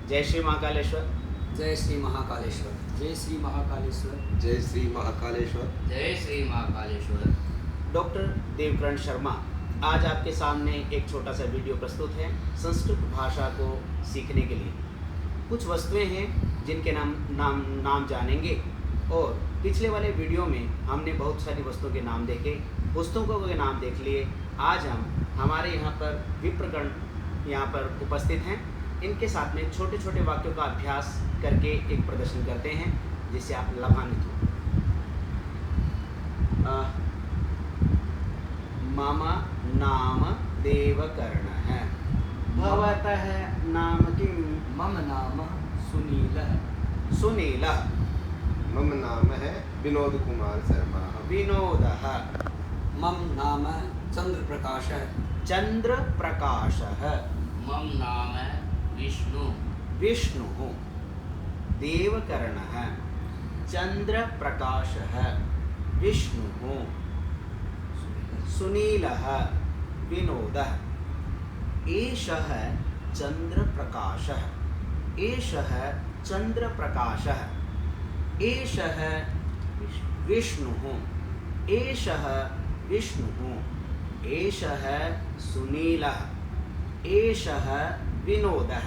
जय श्री महाकालेश्वर। जय श्री महाकालेश्वर। जय श्री महाकालेश्वर। जय श्री महाकालेश्वर। जय श्री महाकालेश्वर। डॉक्टर देवकरण शर्मा आज आपके सामने एक छोटा सा वीडियो प्रस्तुत है संस्कृत भाषा को सीखने के लिए। कुछ वस्तुएं हैं जिनके नाम जानेंगे और पिछले वाले वीडियो में हमने बहुत सारी वस्तुओं के नाम देखे, पुस्तकों के नाम देख लिए। आज हम हमारे यहाँ पर विप्रकरण यहाँ पर उपस्थित हैं। इनके साथ में छोटे छोटे वाक्यों का अभ्यास करके एक प्रदर्शन करते हैं जिससे आप लाभान्वित हो। मम नाम देवकर्णः। भवतः नाम किं? मम नाम सुनीलः। सुनीलः। मम नाम है विनोद कुमार शर्मा। विनोदः। मम नाम चंद्रप्रकाशः। चंद्रप्रकाशः। मम नाम है विष्णु। विष्णुः। देवकर्णः। चंद्रप्रकाशः। विष्णुः। सुनीलः। विनोदः। एषः चंद्रप्रकाशः। एषः चंद्रप्रकाशः। एषः विष्णुः। एषः विष्णुः। एषः सुनीलः। एषः विनोदः।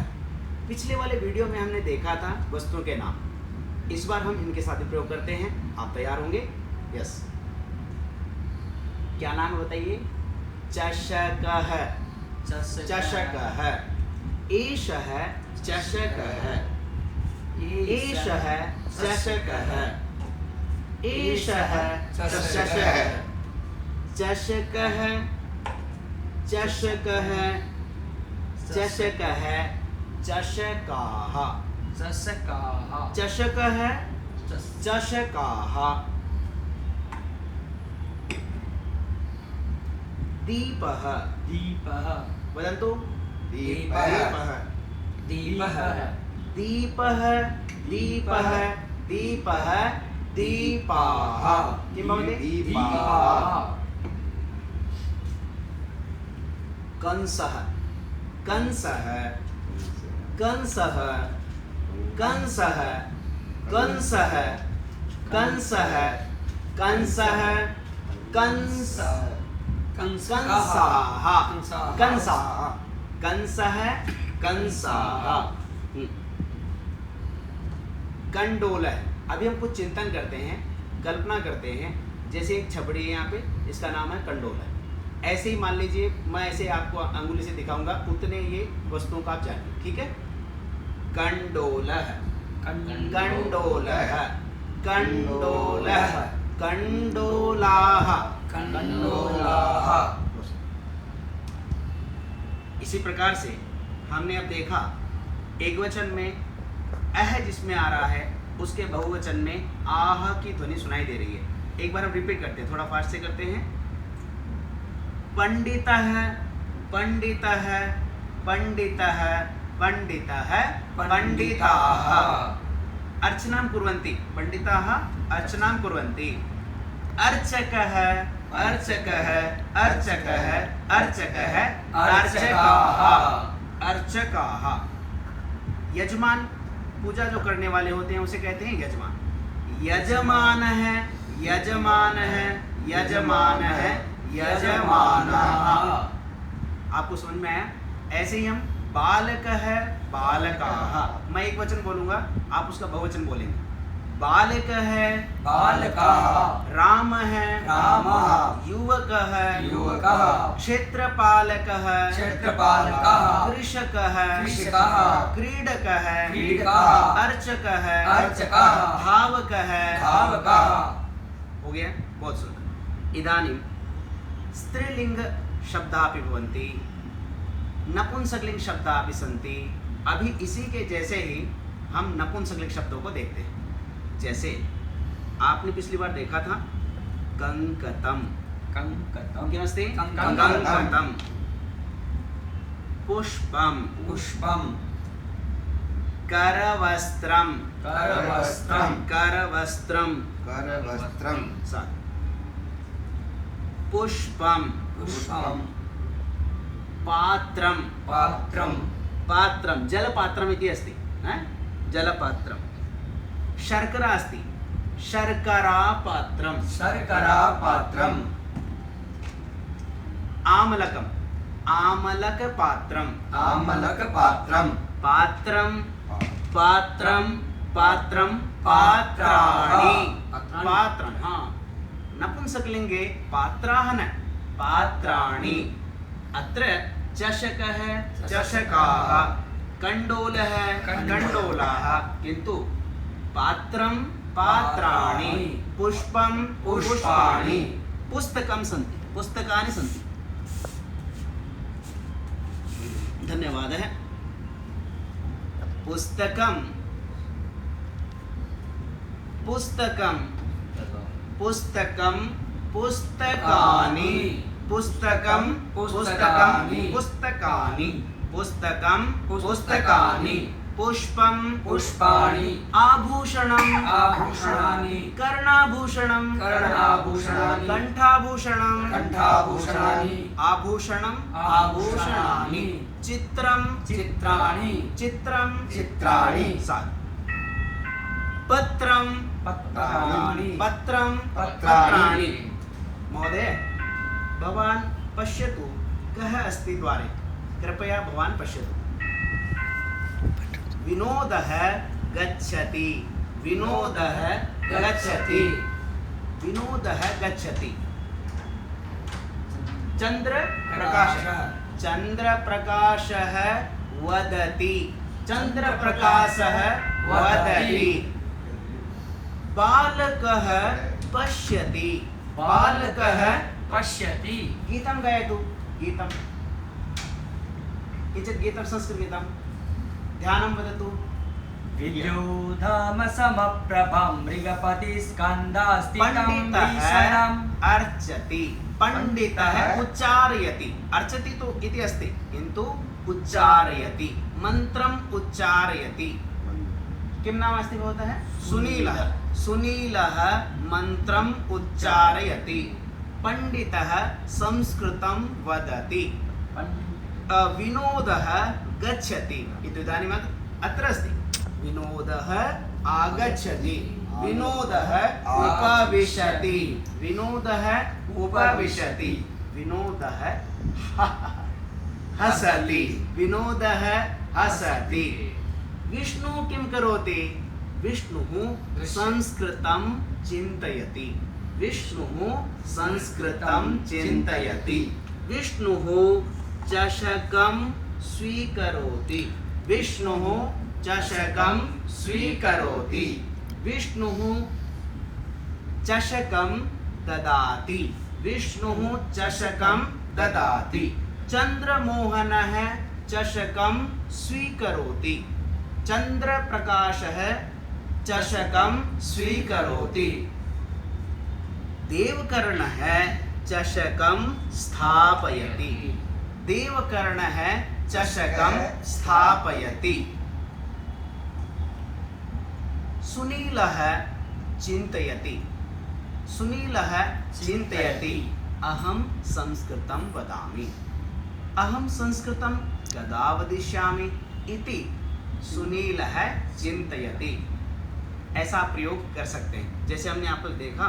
पिछले वाले वीडियो में हमने देखा था वस्तुओं के नाम। इस बार हम इनके साथ प्रयोग करते हैं। आप तैयार होंगे? यस। क्या नाम बताइए? चषकः। चषकः। एषः चषकः। एषः चषकः। एषः चषकः। चषकः। चषकः। चषकः। चषकाः। चषकाः। चषकः। चषकाः। दीपः। दीपः। वदन्तु। दीपः। दीपः। दीपः। दीपः। दीपः। दीपाः। किं भवति? दीपाः। कंसः। कंसः। कंसः। कंसः। कंसः। कंसः। कंसः। कंसः। कंसाः। कंसाः। कंसः। कंसाः। कंडोलः। अभी हम कुछ चिंतन करते हैं, कल्पना करते हैं। जैसे एक छपड़ी है यहाँ पे, इसका नाम है कंडोलः। ऐसे ही मान लीजिए मैं ऐसे आपको अंगुली से दिखाऊंगा, उतने ये वस्तुओं का आप जानिए। ठीक है? कंडोलः। कंडोलः। कंडोलः। कंडोलाः। कंडोलाः। इसी प्रकार से हमने अब देखा एकवचन में अह जिसमें आ रहा है उसके बहुवचन में आह की ध्वनि सुनाई दे रही है। एक बार हम रिपीट करते हैं, थोड़ा फास्ट से करते हैं। पंडितः। पंडितः। पंडितः। पंडितः। पंडिताः। अर्चनां कुर्वन्ति। पंडिताः अर्चनां कुर्वन्ति। अर्चकः। अर्चकः। अर्चकः। अर्चकः। अर्चकाः। अर्चकाः। यजमान, पूजा जो करने वाले होते हैं उसे कहते हैं यजमान। यजमान है। यजमान है। यजमान है। यजमानः। आपको समझ में आया? ऐसे ही हम बालक है। बालकाः। मैं एक वचन बोलूंगा, आप उसका बहुवचन बोलेंगे। बालक है। बालकाः। राम है। रामः। युवक है। युवकः। क्षेत्रपालकः। क्षेत्रपालकः। कृषकः। कृषकः। क्रीडकः। क्रीडकः। अर्चकः। अर्चकः। धावकः। धावकः। हो गया? बहुत सुंदर। इदानीं स्त्रीलिंग शब्दापि भवन्ति, नपुंसकलिंग शब्दापि सन्ति। अभी इसी के जैसे ही हम नपुंसकलिंग शब्दों को देखते हैं। जैसे आपने पिछली बार देखा था कंकतम। कंकतम। किमस्ति? कंकतम। कंकतम। पुष्पम। पुष्पम। करवस्त्रम। करवस्त्रम। करवस्त्रम। करवस्त्रम। साथ। पुष्पम। पुष्पम। पात्रम। पात्रम। पात्रम जलपात्रम इति अस्ति। जलपात्रं। शर्करा अस्ति, शर्करापात्रं। शर्करापात्रम्। आमलकम्, आमलकपात्रम्। आमलकपात्रम्। पात्रं, पात्रं, पात्रं, पात्राणि। पात्राणि। पात्रं, हाँ, नपुंसकलिङ्गे पात्राः न, पात्राणि। अत्र चषकः, चषकाः, कण्डोलः, कण्डोलाः, किन्तु पात्रं, पात्राणि, पुष्पं, पुष्पाणि, पुस्तकं सन्ति, पुस्तकानि सन्ति। धन्यवादः। पुस्तकं, पुस्तकं, पुस्तकं, पुस्तकानि, पुस्तकं, पुस्तकानि, पुस्तकानि, पुस्तकं, पुस्तकानि, पुष्पं, पुष्पाणि, आभूषणम्, आभूषणानि, कर्णाभूषणं, कर्णाभूषणानि, कण्ठाभूषणं, कण्ठाभूषणानि, आभूषणम्, आभूषणानि, चित्रं, चित्राणि, चित्रं, चित्राणि, पत्रं, पत्राणि, पत्रं, पत्राणि। महोदय, भवान् पश्यतु कः अस्ति द्वारे, कृपया भवान् पश्यतु। विनोदः गच्छति, विनोदः गच्छति, विनोदः गच्छति। चन्द्रप्रकाशः, चन्द्रप्रकाशः वदति, चन्द्रप्रकाशः वदति। बालकः पश्यति, बालकः पश्यति। गीतं गायतु, गीतं, किञ्चित् गीतं, संस्कृतगीतं, ध्यानं वदतु। विद्युधामसमप्रभं मृगपतिस्कन्धास्तिकं पंडितः भीषणम्। अर्चति, पंडितः उच्चारयति, अर्चति तो इति अस्ति, किन्तु उच्चारयति, मंत्रम् उच्चारयति। किं नाम अस्ति भवतः? सुनीलः, सुनीलः मन्त्रम् उच्चारयति। पंडितः संस्कृतं वदति। विनोदः गच्छति, इदानीम् अत्र अस्ति, विनोदः आगच्छति, विनोदः उपविशति, विनोदः उपविशति, विनोदः हसति, विनोदः हसति। विष्णु किं करोति? विष्णुः संस्कृतं चिन्तयति, विष्णुः संस्कृतं चिन्तयति। विष्णुः चषकं स्वीकरोति, विष्णुः चषकं स्वीकरोति। विष्णुः चषकं ददाति, विष्णुः चषकं ददाति। चन्द्रमोहनः चषकं स्वीकरोति, चन्द्रप्रकाशः चषकं स्वीकरोति। देवकर्णः चषकं स्थापयति, देवकर्णः चषकं स्थापयति। सुनीलः चिन्तयति, सुनीलः चिन्तयति, अहं संस्कृतं वदामि, अहं संस्कृतं कदा वदिष्यामि इति सुनीलः चिन्तयति। ऐसा प्रयोग कर सकते हैं। जैसे हमने यहाँ पर देखा,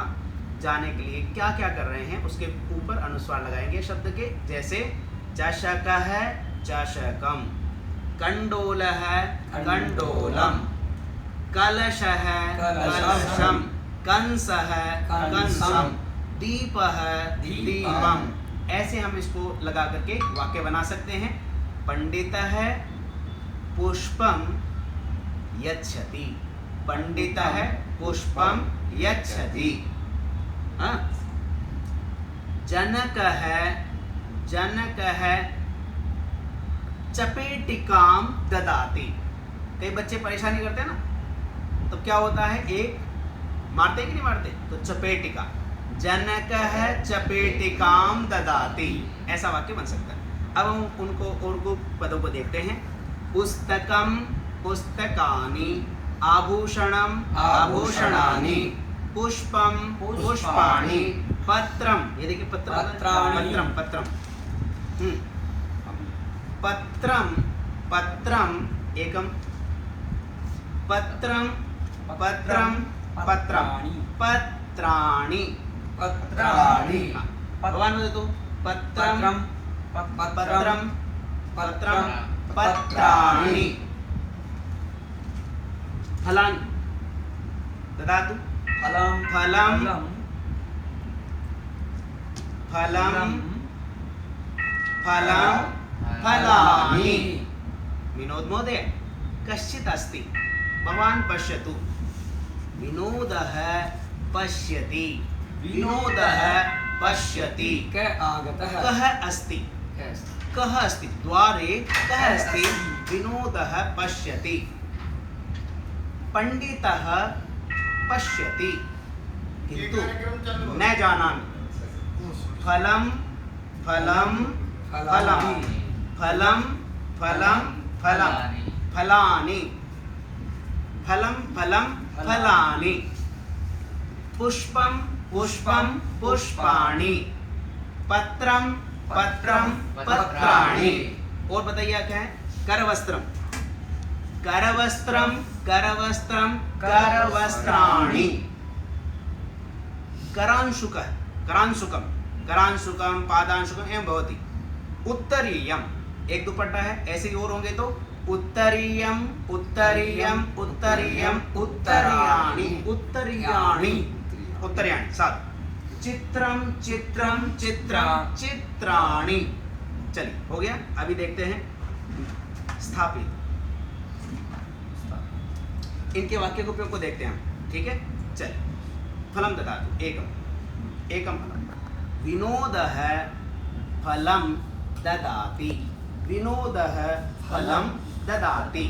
जाने के लिए क्या क्या कर रहे हैं उसके ऊपर अनुस्वार लगाएंगे शब्द के। जैसे चषकः चषकं, कण्डोलः कण्डोलं, कलशः कलशं, कंसः कंसं, दीपः दीपम। ऐसे हम इसको लगा करके वाक्य बना सकते हैं। पंडितः पुष्पं यच्छति, पंडितः पुष्पं यच्छति। जनकः जनकः चपेटिकां ददाति। कई बच्चे परेशानी करते हैं ना, तो क्या होता है, एक मारते कि नहीं मारते, तो चपेटिका, जनकः चपेटिकां ददाति, ऐसा वाक्य बन सकता है। अब हम उनको पदों को देखते हैं। पुस्तकं पुस्तकानि, आभूषणं आभूषणानि, पुष्पं पुष्पाणि, पत्रं, ये देखिए पत्रं पत्रं पत्रं एकं पत्रम पत्रम पत्रम पत्राणि पत्राणि भगवान बोले तो पत्रम पत्रम पत्रम पत्राणि फलानि ददातु फलं फलं फलं फलं फलानि विनोद महोदय कश्चित् अस्ति भवान् पश्यतु विनोदः पश्यति विनोदः पश्यति क आगतः कः अस्ति कः अस्ति द्वारे कः अस्ति विनोदः पश्यति पंडितः पश्यति किन्तु न जानामि फलं फलं फलं फलं फलं फलं फलानि फलं फलं फलानि पुष्पं पुष्पं पुष्पाणि पत्रं पत्रं पत्राणि और बताइए क्या है करवस्त्रम करवस्त्रम करवस्त्रम करवस्त्राणि करांशुकः करांशुकम करांशुकम पादांशुकम एवं भवति उत्तरीयम एक दुपट्टा है ऐसे ही और होंगे तो उत्तरीयम उत्तरीयम उत्तरीयम उत्तरीयाणि उत्तरीयाणि उत्तरीयाणि साथ चित्रम चित्रम चित्रम चित्राणि चलिए हो गया अभी देखते हैं स्थापित इनके वाक्य उपयोग को देखते हैं हम ठीक है चलिए फलम ददातु एकम एकम फलम विनोदः फलं ददाति विनोदः फलं ददाति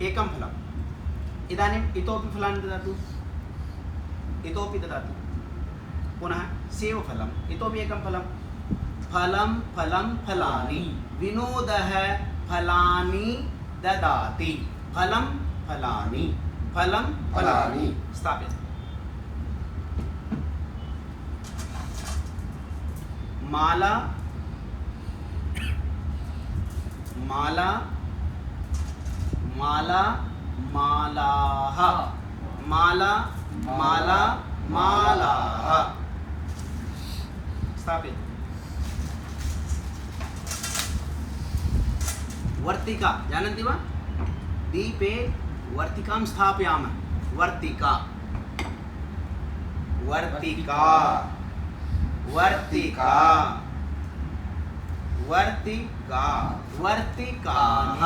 एकं फलम् इदानीम् इतोपि फलानि ददातु इतोपि ददातु पुनः सेवफलम् इतोपि एकं फलं फलं फलं फलानि विनोदः फलानि ददाति फलं फलानि फलं फलानि स्थापित माला माला माला मालाः माला माला मालाः स्थापित वर्तिका जानन्ति वा दीपे वर्तिकां स्थापयामः वर्तिका वर्तिका वर्तिका वर्तिका वर्तिकाः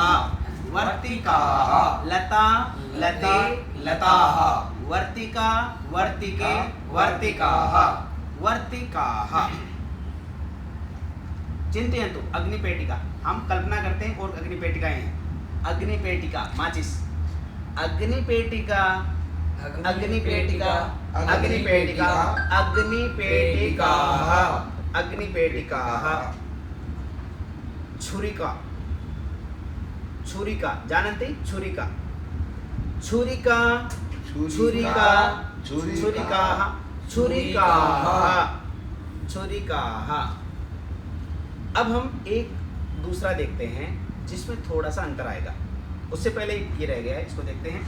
वर्तिकाः लता लते लताः वर्तिका वर्तिके वर्तिकाः वर्तिकाः चिन्तयन्तु अग्निपेटिका हम कल्पना करते हैं और अग्निपेटिकाएं हैं अग्निपेटिका माचिस अग्निपेटिका अग्निपेटिका अग्निपेटिका अग्निपेटिकाः अग्निपेटिकाः छुरिका छुरिका जानन्ति छुरिका छुरिका छुरिका छुरिकाः छुरिकाः छुरिकाः अब हम एक दूसरा देखते हैं जिसमें थोड़ा सा अंतर आएगा उससे पहले ये रह गया है इसको देखते हैं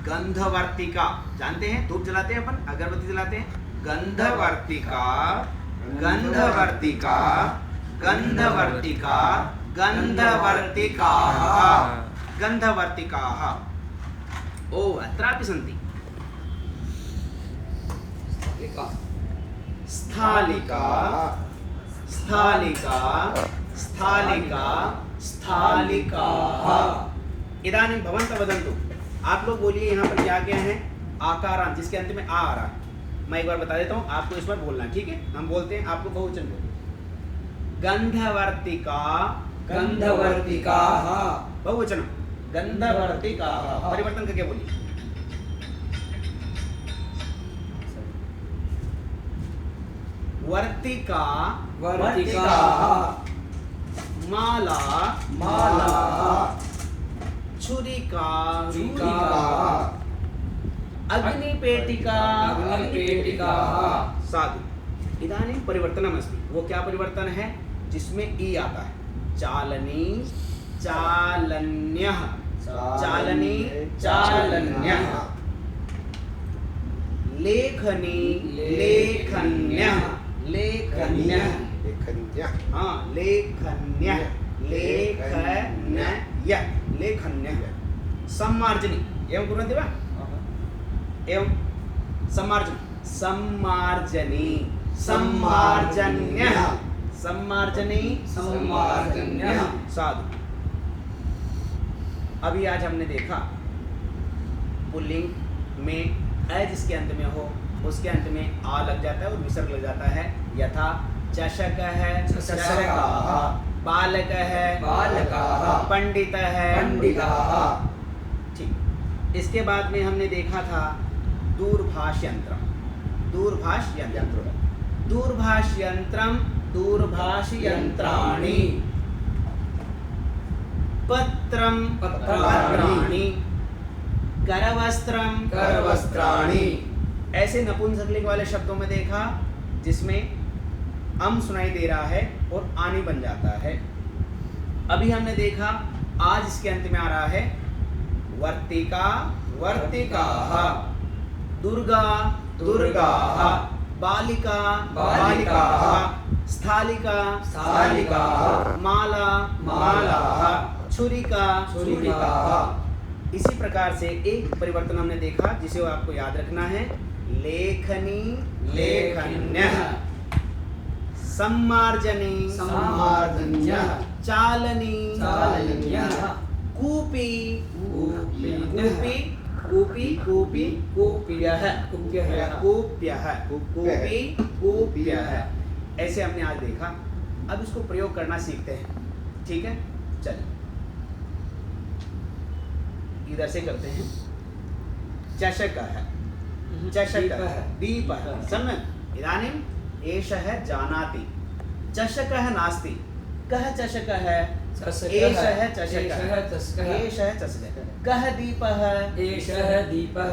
गंधवर्तिका जानते हैं धूप जलाते हैं अपन अगरबत्ती जलाते हैं गंधवर्तिका गंधवर्तिका गंधवर्तिका गंधवर्तिकाः गंधवर्तिकाः ओ अत्रापि सन्ति स्थालिका स्थालिका स्थालिका स्थालिकाः इदानीं भवन्तः वदन्तु आप लोग बोलिए यहाँ पर क्या क्या है आकारांत जिसके अंत में आ रहा है मैं एक बार बता देता हूँ आपको इस बार बोलना ठीक है हम बोलते हैं आपको बहुवचन बोलिए गंधवर्तिका गंधवर्तिकाः बहुवचन गंधवर्तिकाः परिवर्तन करके बोलिए वर्तिका वर्तिकाः माला मालाः छुरिका छुरिकाः अग्निपेटिका अग्निपेटिकाः साधु इदानीं परिवर्तनमस्ति वो क्या परिवर्तन है जिसमें ई आता है चालनी चालन्यः चालनी चालन्यः, लेखनी लेखन्यः, लेखन्यः, लेखन्यः, हाँ लेखन्यः, लेखन्यः, लेखन्यः। सम्मार्जनी एवं कुर्वन्ति वा? एवं सम्मार्जनी, सम्मार्जनी, सम्मार्जन्यः, सम्मार्जनी, सम्मार्जन्यः। साधु। अभी आज हमने देखा पुल्लिंग में अ जिसके अंत में हो उसके अंत में आ लग जाता है और विसर्ग लग जाता है। यथा चषक है चषकाः, बालक है बालकाः, पंडित है पंडिताः। ठीक। इसके बाद में हमने देखा था दूरभाषयंत्रम, दूरभाषयंत्रम, दूरभाषयंत्रम, दूरभाषयंत्राणि, पत्रम पत्राणि, करवस्त्रम करवस्त्राणि। ऐसे नपुंसकलिंग वाले शब्दों में देखा जिसमें अम सुनाई दे रहा है और आनी बन जाता है। अभी हमने देखा आज इसके अंत में आ रहा है वर्तिका वर्तिकाः, दुर्गा दुर्गाः, बालिका बालिकाः, स्थालिका स्थालिकाः, माला मालाः, छुरिका छुरिकाः। इसी प्रकार से एक परिवर्तन हमने देखा जिसे आपको याद रखना है। लेखनी लेखन्यः, सम्मार्जनी सम्मार्जन्यः, चालनी चालन्यः, कूपी कूपिनः, कूपी कूपी कूपी कूप्यः कूप्यः, कूप्यः कूपी कूप्यः। ऐसे हमने आज देखा। अब इसको प्रयोग करना सीखते हैं। ठीक है, चलिए इधर से करते हैं। चषक है, चषक दीप है, सम्यक्। इदानीम् एषः जानाति, चषकः नास्ति, कः चषकः? चषकः, एषः चषकः, एषः चषकः, एषः चषकः। कः दीपः? एषः दीपः,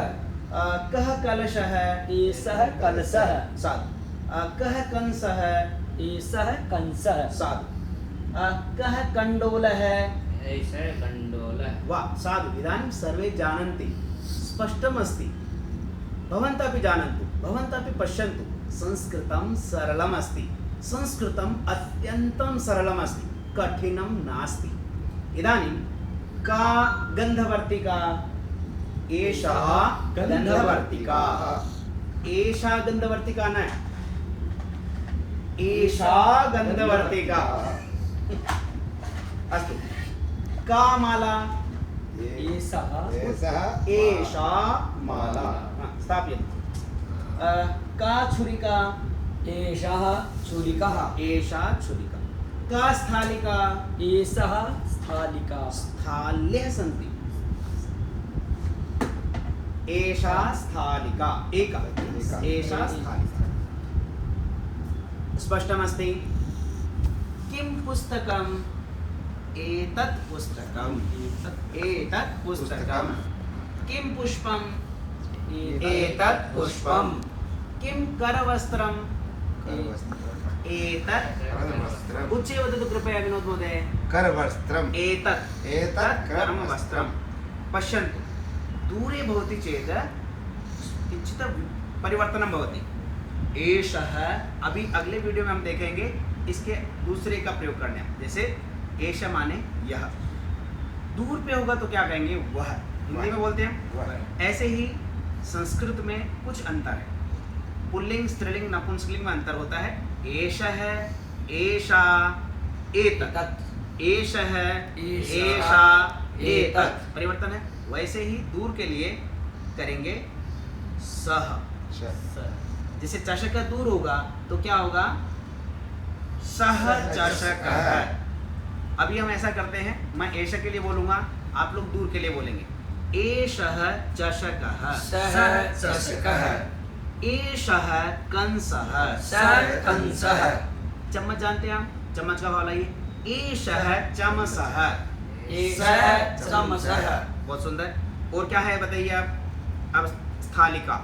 कः कलशः? एषः कलशः, साधु। कः कंसः? एषः कंसः, साधु। कः कण्डोलः? ऐसे कंडोलः। वाह, साधु। इदानीं सर्वे जानन्ति, स्पष्टमस्ति। भवन्तः अपि जानन्तु, भवन्तः अपि पश्यन्तु। संस्कृतं सरलम् अस्ति, संस्कृतम् अत्यन्तं सरलम् अस्ति, कठिनं नास्ति। इदानीं का गन्धवर्तिका? एषा गन्धवर्तिका, एषा गन्धवर्तिका न, एषा गन्धवर्तिका। अस्तु। का माला? एषः एषः एषा माला। स्थापयतु। का छुरिका? एषः छुरिकः, एषा छुरिका। का स्थालिका? एषः स्थालिका, स्थाल्यः सन्ति। एषा स्थालिका, एका, एषा स्थालिका। स्पष्टमस्ति? किं पुस्तकम्? एतत् पुस्तकम्, एतत् पुस्तकम्। किं पुष्पम्? एतत् पुष्पम्। किं करवस्त्रम्? एतत् करवस्त्रम्, उच्चैः वदतु कृपया विनोद महोदय। करवस्त्रम्, एतत् एतत् कर्मवस्त्रं। पश्यन्तु, दूरे भवति चेत् किञ्चित् परिवर्तनं भवति। एषः, अभी अगले वीडियो में हम देखेंगे इसके दूसरे का प्रयोग करना। जैसे एष माने यह, दूर पे होगा तो क्या कहेंगे? वह, हिंदी में बोलते हैं। वह। ऐसे ही संस्कृत में कुछ अंतर है। पुल्लिंग, स्त्रीलिंग, नपुंसकलिंग में अंतर होता है। एषः, एषा, एतत्, एषः, एषा, एतत्, परिवर्तन है। वैसे ही दूर के लिए करेंगे सह। जैसे चषक दूर होगा तो क्या होगा? सह चषकः। अभी हम ऐसा करते हैं, मैं एष के लिए बोलूंगा, आप लोग दूर के लिए बोलेंगे। एषः चषकः, सः चषकः, एषः कंसः, सः कंसः। चम्मच जानते हैं आप? चम्मच का भाव लाइए। एषः चमसः, एषः चमसः। बहुत सुंदर। और क्या है बताइए आप? अब स्थालिका,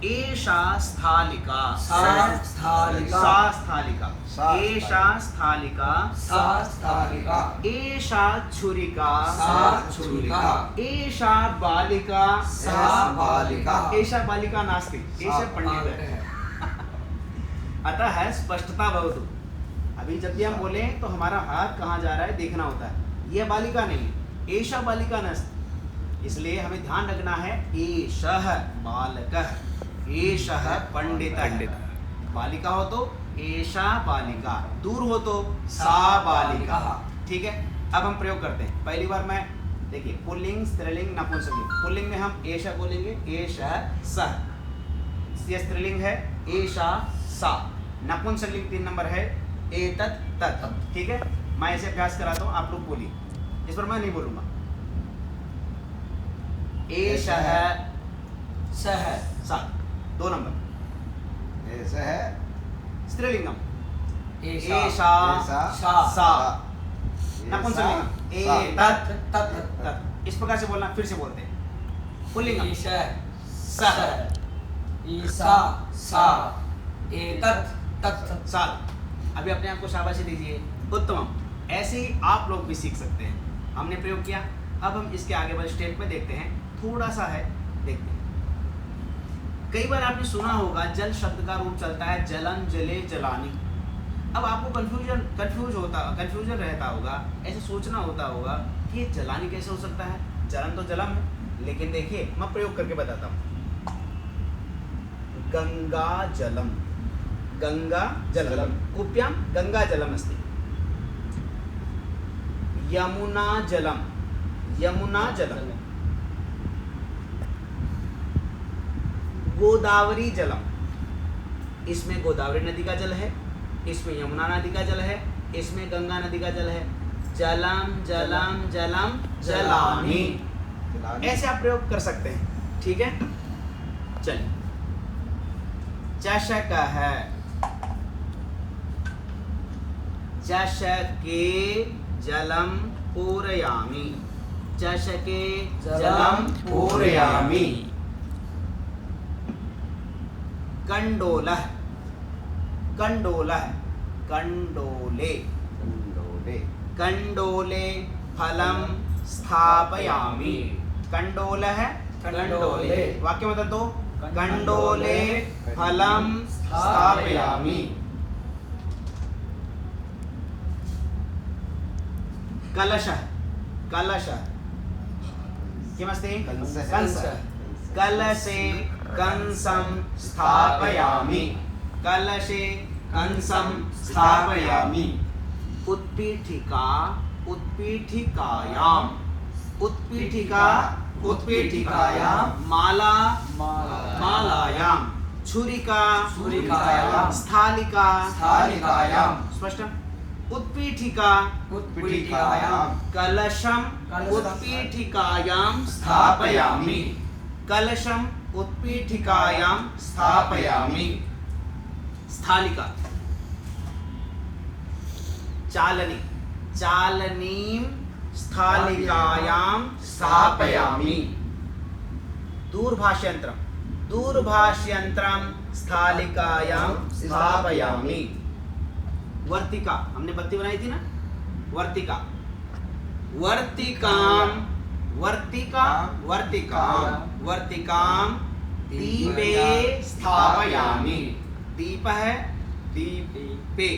एषा स्थालिका, सा स्थालिका, सा स्थालिका, सा एषा स्थालिका, सा स्थालिका, एषा छुरिका, सा छुरिका, एषा बालिका, सा बालिका, एषा बालिका नास्ति, एषा पंडित है। अतः है स्पष्टता भवतु। अभी जब भी हम बोले तो हमारा हाथ कहाँ जा रहा है देखना होता है। यह बालिका नहीं है, एषा बालिका नास्ति। इसलिए हमें ध्यान रखना है एषः बालकः, एषः पंडितः। बालिका हो तो एषा बालिका, दूर हो तो सा बालिका। ठीक है, अब हम प्रयोग करते हैं। पहली बार मैं देखिए पुल्लिंग, स्त्रीलिंग, नपुंसकलिंग। पुल्लिंग में हम एषा बोलेंगे, एषः सः। यह स्त्रीलिंग है, एषा सा। नपुंसकलिंग 3 नंबर है, एतत् तत्। ठीक है, मैं ऐसे अभ्यास कराता हूँ, आप लोग बोलिए। इस पर मैं नहीं बोलूंगा। एषः सः, सा, 2 नंबर। ऐसा है स्त्रीलिंगम, एषा, एषा सा, सा। ऐसा, नपुंसकलिंगम, सा। एतत् तत्, तत्। इस प्रकार से बोलना, फिर से बोलते हैं। पुल्लिंगम, ईशः, सः, ईसा, सा, एतत्, तत्। साल। अभी अपने आप को शाबाशी दीजिए, उत्तम। ऐसे ही आप लोग भी सीख सकते हैं। हमने प्रयोग किया, अब हम इसके आगे वाले स्टेप में देखते हैं। थोड़ा सा है, देखते हैं। कई बार आपने सुना होगा जल शब्द का रूप चलता है जलन, जले, जलानी। अब आपको कंफ्यूजन रहता होगा, ऐसे सोचना होता होगा कि ये जलानी कैसे हो सकता है, जलन तो जलम है। लेकिन देखिए मैं प्रयोग करके बताता हूँ। गंगा जलम, गंगा जलम, कुप्याम गंगा जलम अस्ति। यमुना जलम, यमुना जलम। गोदावरी जलम, इसमें गोदावरी नदी का जल है, इसमें यमुना नदी का जल है, इसमें गंगा नदी का जल है। जलम जलम जलम जलानी। ऐसे आप प्रयोग कर सकते हैं। ठीक है, चलिए। चषक है, चषके जलम पूरयामि, चषके जलम पूरयामि। कंडोलः, कंडोलः, कंडोले, कंडोले, कंडोले फलम स्थापयामि। कंडोलः कंडोले, वाक्य मतलब दो। कंडोले फलम स्थापयामि। कलशः, कलशः किमस्ति? कंसः। कंसः। कलशे कंसं स्थापयामि, कलशे कंसं स्थापयामि। उत्पीठिका, उत्पीठिकायां, उत्पीठिका, उत्पीठिकायां। माला, मालायां। छुरिका, छुरिकायां। स्थालिका, स्थालिकायां। स्पष्ट। उत्पीठिका, उत्पीठिकायां। कलशम उत्पीठिकायां स्थापयामि, कलशम उत्पीठिकायां स्थापयामि। स्थालिका, चालनी, चालनीं स्थालिकायां स्थापयामि। दूरभाष्यंत्रम, दूरभाष्यंत्रम स्थालिकायां स्थापयामि। वर्तिका, हमने बत्ती बनाई थी ना, वर्तिका। वर्तिकां, वर्तिका, वर्तिकां, वर्तिकां दीपे स्थापयामि। दीप है, दीपे।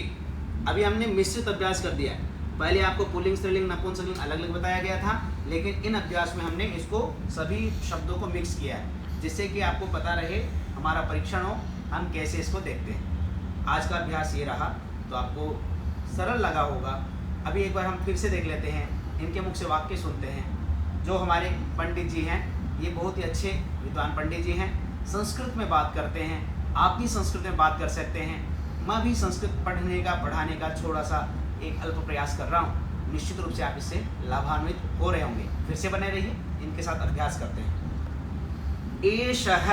अभी हमने मिश्रित अभ्यास कर दिया है। पहले आपको पुल्लिंग, स्त्रीलिंग, नपुंसकलिंग अलग अलग बताया गया था, लेकिन इन अभ्यास में हमने इसको सभी शब्दों को मिक्स किया है, जिससे कि आपको पता रहे, हमारा परीक्षण हो, हम कैसे इसको देखते हैं। आज का अभ्यास ये रहा, तो आपको सरल लगा होगा। अभी एक बार हम फिर से देख लेते हैं, इनके मुख से वाक्य सुनते हैं। जो हमारे पंडित जी हैं, ये बहुत ही अच्छे विद्वान पंडित जी हैं, संस्कृत में बात करते हैं। आप भी संस्कृत में बात कर सकते हैं। मैं भी संस्कृत पढ़ने का, पढ़ाने का थोड़ा सा एक अल्प प्रयास कर रहा हूँ। निश्चित रूप से आप इससे लाभान्वित हो रहे होंगे। फिर से बने रहिए, इनके साथ अभ्यास करते हैं। एषः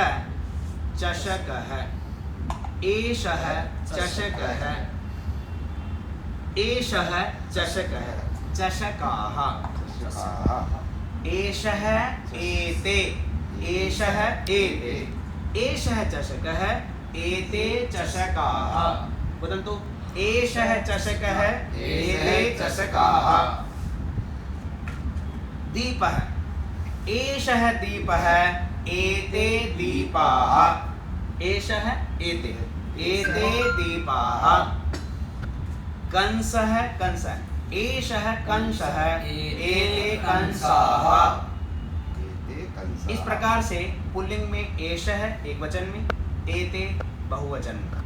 चषकः, एषः चषकः, एषः चषकः, चषकाः। एषः एते, एषः एते, एषः चषकः एते चषकाः वदन्तु एषः चषकः एते चषकाः दीपः एषः दीपः एते दीपाः एषः एते एते दीपाः कंसः कंसः एषः कंसः एते कंसाः एते कंसाः। इस प्रकार से पुल्लिंग में एषः एक वचन में एते बहुवचन में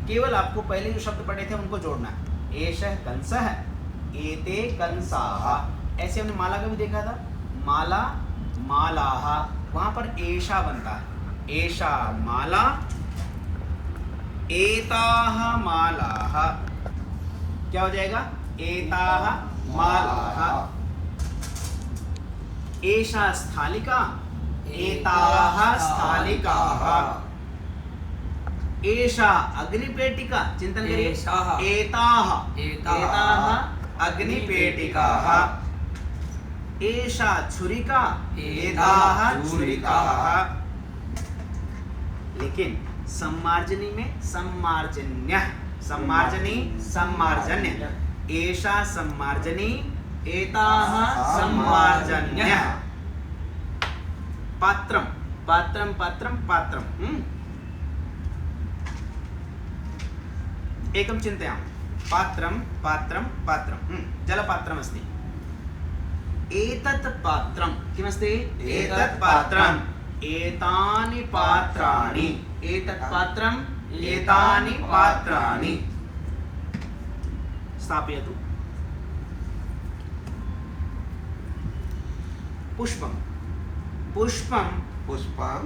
केवल आपको पहले जो शब्द पढ़े थे उनको जोड़ना है एषः कंसः एते कंसाः ऐसे हमने माला का भी देखा था माला मालाः वहां पर एषा बनता है एषा माला एताः मालाः क्या हो जाएगा एताः मालाः एषा स्थालिका एताः स्थालिकाः एषा अग्निपेटिका चिंतन करिए एषाः एताः एताः एताः अग्निपेटिकाः एषा छुरिका एताः छुरिकाः लेकिन सम्मार्जनी में सम्मार्जन्यः सम्मार्जनी सम्मार्जन्य एषा सम्मार्जनी एताः सम्मार्जन्यः पात्रं पात्रं पात्रं पात्रं एकं चिन्तयामः पात्रं पात्रं पात्रं जलपात्रमस्ति एतत् पात्रं किमस्ति एतत् पात्रम् एतानि पात्राणि एतत् पात्रम् एतानि पात्राणि स्थापयतु पुष्पं पुष्पं पुष्पं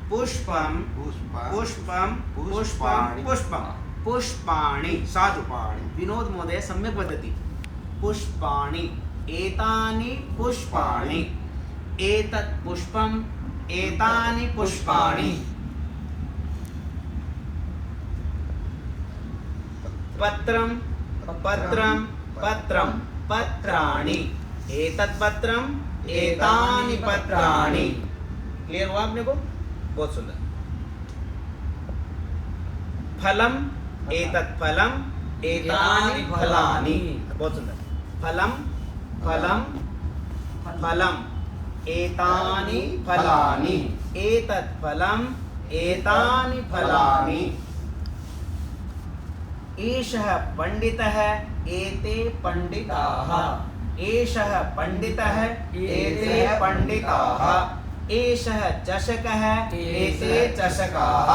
पुष्पं पुष्पं पुष्पं पुष्पं पुष्पाणि पुष्पं पुष्पाणि साधु पुष्पाणि विनोद महोदय सम्यक् वदति पुष्पाणि एतानि पुष्पाणि एतत् पुष्पम् एतानि पुष्पाणि पत्रं पत्रं पत्रं पत्राणि एतत् पत्रम् एतानि पत्राणि क्लियर हुआ आपने को बहुत सुंदर फलम एतत् फलम एतानि फलानि बहुत सुंदर फलम फलम फलम एतानि फलानि एतत् फलम एतानि फलानि एषः पंडितः एते पंडिताः एषः पंडितः एते पंडिताः एषः चषकः एते चषकाः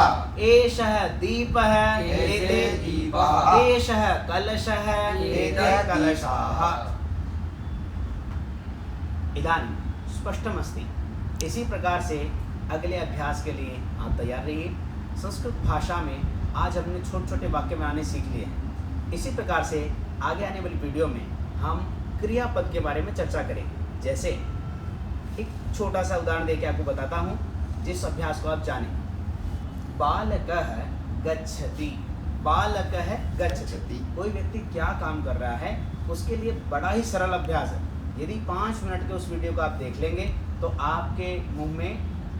एषः दीपः एते दीपाः एषः कलशः एते कलशाः इदानीं स्पष्टमस्ति इसी प्रकार से अगले अभ्यास के लिए आप तैयार रहिए संस्कृत भाषा में आज हमने छोटे छोटे वाक्य बनाने सीख लिए हैं इसी प्रकार से आगे आने वाली वीडियो में हम क्रियापद के बारे में चर्चा करेंगे जैसे एक छोटा सा उदाहरण देके आपको बताता हूँ जिस अभ्यास को आप जानें बालकः गच्छति बालकः गच्छति कोई व्यक्ति क्या काम कर रहा है उसके लिए बड़ा ही सरल अभ्यास है यदि 5 मिनट के उस वीडियो को आप देख लेंगे तो आपके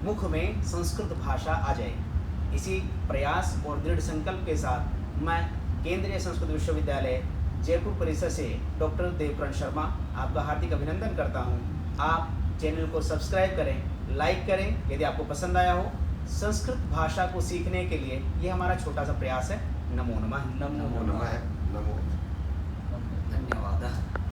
मुख में संस्कृत भाषा आ जाएगी इसी प्रयास और दृढ़ संकल्प के साथ मैं केंद्रीय संस्कृत विश्वविद्यालय जयपुर परिसर से डॉक्टर देवकरण शर्मा आपका हार्दिक अभिनंदन करता हूं। आप चैनल को सब्सक्राइब करें लाइक करें यदि आपको पसंद आया हो संस्कृत भाषा को सीखने के लिए ये हमारा छोटा सा प्रयास है नमो नमः नमो नमः नमो धन्यवादः।